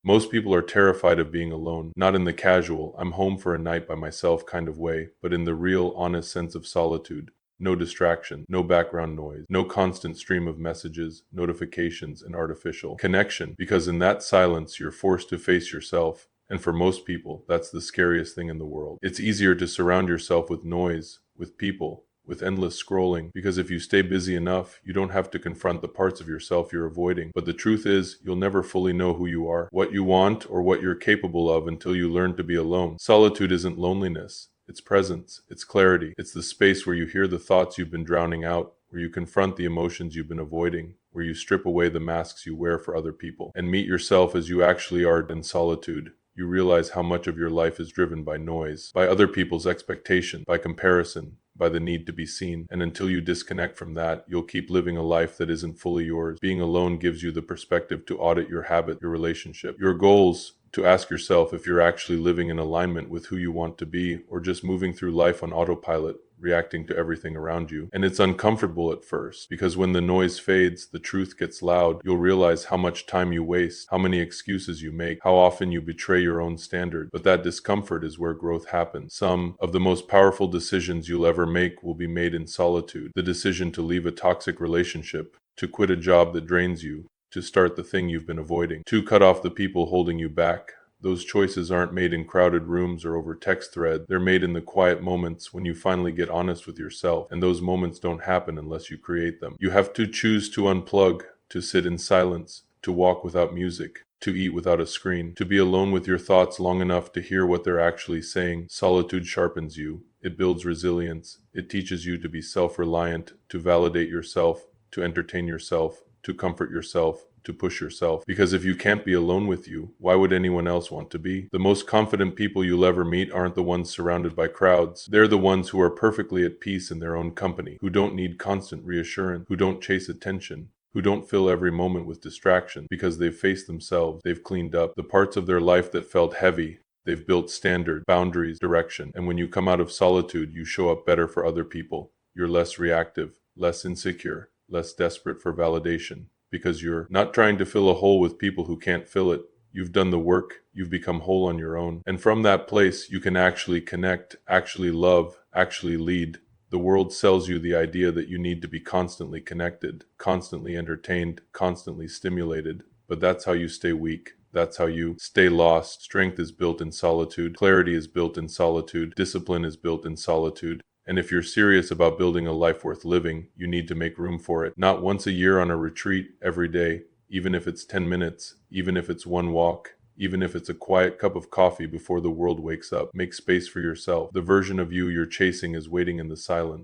Most people are terrified of being alone, not in the casual, I'm home for a night by myself kind of way, but in the real, honest sense of solitude. No distraction, no background noise, no constant stream of messages, notifications, and artificial connection, because in that silence, you're forced to face yourself. And for most people, that's the scariest thing in the world. It's easier to surround yourself with noise, with people, with endless scrolling, because if you stay busy enough, you don't have to confront the parts of yourself you're avoiding. But the truth is, you'll never fully know who you are, what you want, or what you're capable of until you learn to be alone. Solitude isn't loneliness. It's presence, it's clarity, it's the space where you hear the thoughts you've been drowning out, where you confront the emotions you've been avoiding, where you strip away the masks you wear for other people, and meet yourself as you actually are in solitude. You realize how much of your life is driven by noise, by other people's expectation, by comparison, by the need to be seen. And until you disconnect from that, you'll keep living a life that isn't fully yours. Being alone gives you the perspective to audit your habit, your relationship, your goals, to ask yourself if you're actually living in alignment with who you want to be, or just moving through life on autopilot, reacting to everything around you. And it's uncomfortable at first, because when the noise fades, the truth gets loud. You'll realize how much time you waste, how many excuses you make, how often you betray your own standard. But that discomfort is where growth happens. Some of the most powerful decisions you'll ever make will be made in solitude. The decision to leave a toxic relationship, to quit a job that drains you, to start the thing you've been avoiding, to cut off the people holding you back. Those choices aren't made in crowded rooms or over text thread. They're made in the quiet moments when you finally get honest with yourself, and those moments don't happen unless you create them. You have to choose to unplug, to sit in silence, to walk without music, to eat without a screen, to be alone with your thoughts long enough to hear what they're actually saying. Solitude sharpens you. It builds resilience. It teaches you to be self-reliant, to validate yourself, to entertain yourself, to comfort yourself, to push yourself. Because if you can't be alone with you, why would anyone else want to be? The most confident people you'll ever meet aren't the ones surrounded by crowds. They're the ones who are perfectly at peace in their own company, who don't need constant reassurance, who don't chase attention, who don't fill every moment with distraction, because they've faced themselves, they've cleaned up the parts of their life that felt heavy. They've built standard, boundaries, direction. And when you come out of solitude, you show up better for other people. You're less reactive, less insecure, less desperate for validation, because you're not trying to fill a hole with people who can't fill it. You've done the work, you've become whole on your own. And from that place, you can actually connect, actually love, actually lead. The world sells you the idea that you need to be constantly connected, constantly entertained, constantly stimulated. But that's how you stay weak. That's how you stay lost. Strength is built in solitude. Clarity is built in solitude. Discipline is built in solitude. And if you're serious about building a life worth living, you need to make room for it. Not once a year on a retreat, every day, even if it's 10 minutes, even if it's one walk, even if it's a quiet cup of coffee before the world wakes up. Make space for yourself. The version of you you're chasing is waiting in the silence.